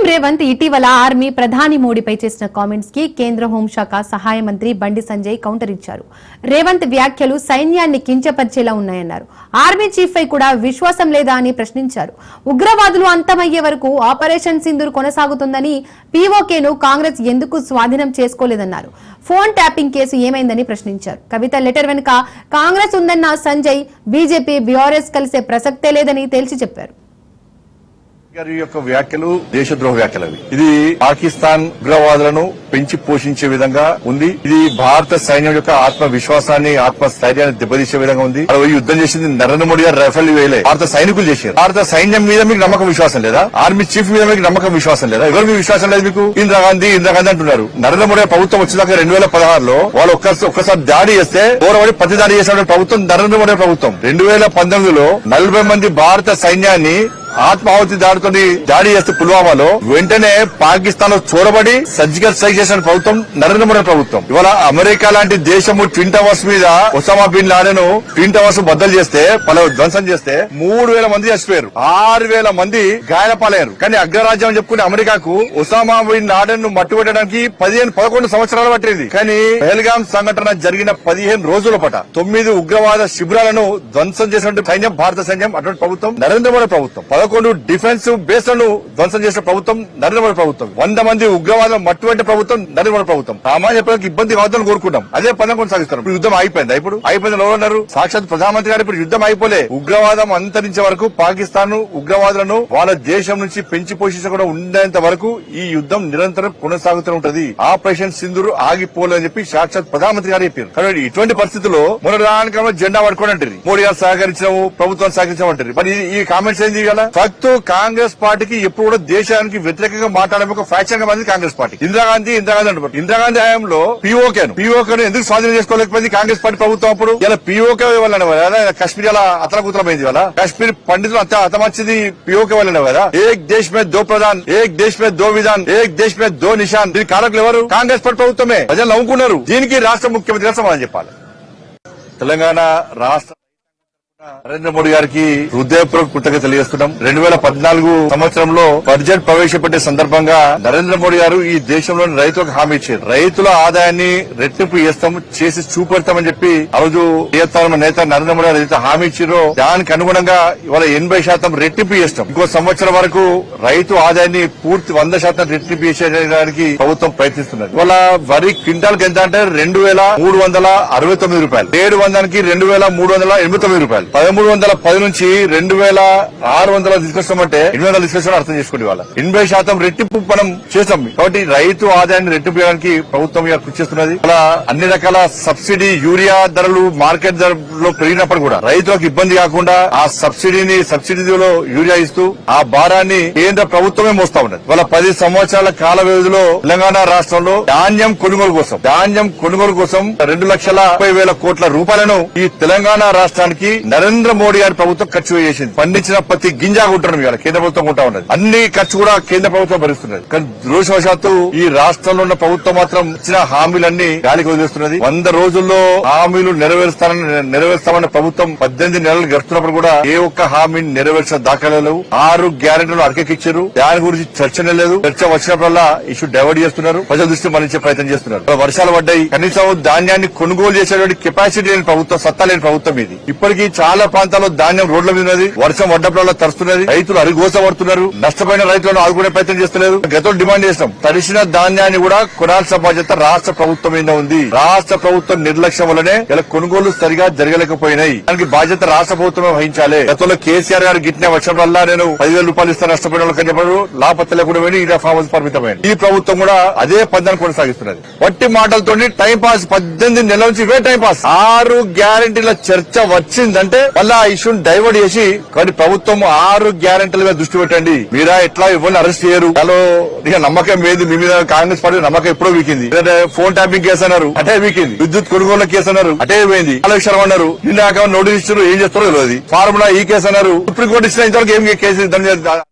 రేవంత్ ఇటీవల ఆర్మీ ప్రధాని మోడీపై చేసిన కామెంట్స్ కి కేంద్ర హోంశాఖ సహాయ మంత్రి బండి సంజయ్ కౌంటర్ ఇచ్చారు. రేవంత్ వ్యాఖ్యలు సైన్యాన్ని కించపరిచేలా ఉన్నాయన్నారు. ఆర్మీ చీఫ్ పై కూడా విశ్వాసం లేదా అని ప్రశ్నించారు. ఉగ్రవాదులు అంతమయ్యే వరకు ఆపరేషన్ సింధూర్ కొనసాగుతుందని, పీఓకేను కాంగ్రెస్ ఎందుకు స్వాధీనం చేసుకోలేదన్నారు. ఫోన్ ట్యాపింగ్ కేసు ఏమైందని ప్రశ్నించారు. కవిత లెటర్ వెనుక కాంగ్రెస్ ఉందన్న సంజయ్, బీజేపీ బీఆర్ఎస్ కలిసే ప్రసక్తే లేదని తేల్చి చెప్పారు. గారి యొక్క వ్యాఖ్యలు దేశద్రోహ వ్యాఖ్యలు. ఇది పాకిస్తాన్ ఉగ్రవాదులను పెంచి పోషించే విధంగా ఉంది. ఇది భారత సైన్యం యొక్క ఆత్మ విశ్వాసాన్ని, ఆత్మస్థైర్యాన్ని దెబ్బతీసే విధంగా ఉంది. యుద్ధం చేసింది నరేంద్ర మోడీ గారు రైఫల్ వేయలే, భారత సైనికులు చేశారు. భారత సైన్యం మీద మీకు నమ్మకం విశ్వాసం లేదా? ఆర్మీ చీఫ్ మీద మీకు నమ్మకం విశ్వాసం లేదా? ఎవరు మీకు విశ్వాసం లేదు? మీకు ఇందిరాగాంధీ అంటున్నారు. నరేంద్ర మోడీ ప్రభుత్వం వచ్చినాక 2016లో వాళ్ళు ఒక్కసారి దాడి చేస్తే గౌరవడి ప్రతి దాడి చేసిన ప్రభుత్వం నరేంద్ర మోడీ ప్రభుత్వం. 2019లో 40 మంది భారత సైన్యాన్ని ఆత్మాహుతి దాడి చేస్తే పుల్వామాలో వెంటనే పాకిస్తాన్ లో చొరబడి సర్జికల్ స్ట్రైక్ చేసిన ప్రభుత్వం నరేంద్ర మోడీ ప్రభుత్వం. ఇవాళ అమెరికా లాంటి దేశము ట్విన్ టవర్స్ మీద Osama bin Laden twin towers బద్దలు చేస్తే, ధ్వంసం చేస్తే 3000 మంది చచ్చిపోయారు, 6000 మంది గాయాలపాలయ్యారు. కానీ అగ్రరాజ్యం అని చెప్పుకునే అమెరికాకు ఒసామా బిన్ లాడెన్ ను మట్టుబెట్టడానికి 11 సంవత్సరాలు పట్టింది. కానీ పహల్గాం సంఘటన జరిగిన 15 రోజుల పాట 9 ఉగ్రవాద శిబిరాలను ధ్వంసం చేసిన సైన్యం భారత సైన్యం, అటువంటి ప్రభుత్వం నరేంద్ర మోడీ ప్రభుత్వం. 11 డిఫెన్స్ బేస్లను ధ్వంసం చేసిన ప్రభుత్వం నరేంద్ర మోడీ ప్రభుత్వం. 100 మంది ఉగ్రవాదం మట్టుబెట్టే ప్రభుత్వం నరేంద్ర మోడీ ప్రభుత్వం. సామాన్య ప్రజలకు ఇబ్బంది కావద్దని కోరుకుంటాం. అదే పదం కొనసాగిస్తారు. ఇప్పుడు యుద్ధం అయిపోయింది. ఇప్పుడు అయిపోయింది ఎవరన్నారు? సాక్షాత్ ప్రధానమంత్రి గారు ఇప్పుడు యుద్ధం అయిపోలే. ఉగ్రవాదం అంతరించే వరకు, పాకిస్తాన్ ఉగ్రవాదులను వాళ్ళ దేశం నుంచి పెంచి పోషించకుండా ఉండేంత వరకు ఈ యుద్ధం నిరంతరం కొనసాగుతూ ఉంటది. ఆపరేషన్ సింధూర్ ఆగిపోలేదని చెప్పి సాక్షాత్ ప్రధానమంత్రి గారు చెప్పారు. కానీ ఇటువంటి పరిస్థితుల్లో మొన్న జెండా పట్టుకోని అంటారు, మోడీ గారు సహకరించాము, ప్రభుత్వం సహకరించామంటారు. మరి ఈ కామెంట్స్ ఏంది కదా? ఫక్త్ కాంగ్రెస్ పార్టీకి ఎప్పుడు కూడా దేశానికి వ్యతిరేకంగా మాట్లాడే ఒక ఫ్యాక్షన్ గా మంది కాంగ్రెస్ పార్టీ. ఇందిరాగాంధీ అంటారు. ఇందిరాగాంధీ హయాంలో పీఓకేను ఎందుకు స్వాధీనం చేసుకోలేకపోయింది కాంగ్రెస్ పార్టీ ప్రభుత్వం? అప్పుడు ఇలా పీఓకే వల్ల కశ్మీర్ అలా అతలకుతలమైంది కదా. కశ్మీర్ పండితులు అతమచ్చింది పీఓకే వల్లనే కదా. ఏక్ దేశ్ మే దో ప్రధాన్, ఏక్ దేశ్ మే దో విధాన్, ఏక్ దేశ్ మే దో నిషాన్. దీని కారకులు ఎవరు? కాంగ్రెస్ పార్టీ ప్రభుత్వమే. ప్రజలు నవ్వుకున్నారు. దీనికి రాష్ట్ర ముఖ్యమంత్రి గారు సమాధానం చెప్పాలి. తెలంగాణ రాష్ట్ర నరేంద్ర మోడీ గారికి హృదయపూర్వక కృతజ్ఞతలు తెలియజేస్తున్నాం. 2014 సంవత్సరంలో బడ్జెట్ ప్రవేశపెట్టే సందర్భంగా నరేంద్ర మోడీ గారు ఈ దేశంలోని రైతులకు హామీ ఇచ్చారు. రైతుల ఆదాయాన్ని రెట్టింపు చేసి చూపెడతామని చెప్పి ఆ రోజు నేత నరేంద్ర మోడీ గారు ఏదైతే హామీ ఇచ్చారో దానికి అనుగుణంగా ఇవాళ 80% రెట్టింపు చేస్తాం. ఇంకో సంవత్సరం వరకు రైతు ఆదాయాన్ని పూర్తి 100% రెట్టింపు చేసేయడానికి ప్రభుత్వం ప్రయత్నిస్తున్నది. ఇవాళ వరి క్వింటాల్కి ఎంత అంటే 2369 రూపాయలు, 700కి 2389 రూపాయలు, 1310 నుంచి 2600 తీసుకొస్తామంటే 800 తీసుకొస్తామని అర్థం చేసుకోండి. వాళ్ళ 80% రెట్టింపు మనం చేస్తాం. కాబట్టి రైతు ఆదాయాన్ని రెట్టింపు చేయడానికి ప్రభుత్వం కృషి చేస్తున్నది. అలా అన్ని రకాల సబ్సిడీ, యూరియా ధరలు మార్కెట్ ధరలో పెరిగినప్పుడు కూడా రైతులకు ఇబ్బంది కాకుండా ఆ సబ్సిడీలో యూరియా ఇస్తూ ఆ భారాన్ని కేంద్ర ప్రభుత్వమే మోస్తా ఉన్నది. వాళ్ళ 10 సంవత్సరాల కాల వ్యవధిలో తెలంగాణ రాష్ట్రంలో ధాన్యం కొనుగోలు కోసం 2,30,30,000 కోట్ల రూపాయలను ఈ తెలంగాణ రాష్ట్రానికి నరేంద్ర మోడీ గారి ప్రభుత్వం ఖర్చు చేసింది. పండించిన ప్రతి గింజా కొంటున్నాం ఇవాళ కేంద్ర ప్రభుత్వం కొంటా ఉన్నది. అన్ని ఖర్చు కూడా కేంద్ర ప్రభుత్వం భరిస్తున్నది. కానీ దురదృష్టవశాత్తు ఈ రాష్ట్రంలో ఉన్న ప్రభుత్వం మాత్రం ఇచ్చిన హామీలన్నీ గాలికి వదిలేస్తున్నది. 100 రోజుల్లో హామీలు నెరవేరుస్తామన్న ప్రభుత్వం 18 నెలలు గడుస్తున్నప్పుడు కూడా ఏ ఒక్క హామీని నెరవేర్చిన దాఖలాలు 6 గ్యారెంటీలు అరకెక్కిచ్చారు. దాని గురించి చర్చనే లేదు. చర్చ వచ్చినప్పుడల్లా ఇష్యూ డైవర్ట్ చేస్తున్నారు. ప్రజల దృష్టి మళ్లించే ప్రయత్నం చేస్తున్నారు. వర్షాలు పడ్డాయి, కనీసం ధాన్యాన్ని కొనుగోలు చేసేటువంటి కెపాసిటీ లేని ప్రభుత్వం, సత్తా లేని ప్రభుత్వం ఇది. ఇప్పటికీ చాలా ప్రాంతాల్లో ధాన్యం రోడ్ల మీద ఉన్నది. వర్షం పడ్డప్పుడల్లా తరుస్తున్నది. రైతులు అరిగోసపడుతున్నారు. నష్టపోయిన రైతులను ఆదుకునే ప్రయత్నం చేస్తలేదు. గతంలో డిమాండ్ చేస్తాం, తడిసిన ధాన్యాన్ని కూడా కొనాల్సిన బాధ్యత రాష్ట్ర ప్రభుత్వం మీద ఉంది. రాష్ట్ర ప్రభుత్వం నిర్లక్ష్యం వల్లనే ఇలా కొనుగోలు సరిగా జరగలేకపోయినాయి. దానికి బాధ్యత రాష్ట్ర ప్రభుత్వమే వహించాలి. గతంలో కేసీఆర్ గారు గిట్టిన వర్షం వల్ల నేను 10,000 రూపాయలు ఇస్తాను నష్టపోయిన వాళ్ళకి చెప్పారు. లాభత లేకుండా పోయి ఇలా ఫామ్ హౌస్ పరిమితమైంది. ఈ ప్రభుత్వం కూడా అదే పద్ధతిని కొనసాగిస్తున్నది. వట్టి మాటలతో టైం పాస్. 18 నెలల నుంచి ఇవే టైం పాస్. 6 గ్యారెంటీల చర్చ వచ్చిందంటే మళ్ళా ఆ ఇష్యూని డైవర్ట్ చేసి, కానీ ప్రభుత్వం 6 గ్యారెంటీల మీద దృష్టి పెట్టండి. మీరా ఎట్లా ఎవరిని అరెస్ట్ చేయరు. ఇక నమ్మకం ఏది మీ మీద? కాంగ్రెస్ పార్టీ నమ్మకం ఎప్పుడో వీకింది. ఫోన్ ట్యాపింగ్ కేసు అన్నారు, అటే వీకింది. విద్యుత్ కొనుగోలు కేసు అన్నారు, అటే పోయింది. ఆలోచన అన్నారు, నిన్న నోటీస్ ఇచ్చారు, ఏం చేస్తారో తెలియదు. ఫార్ములా ఈ కేసు అన్నారు, సుప్రీంకోర్టు ఇచ్చిన ఇంతవరకు ఏం కేసు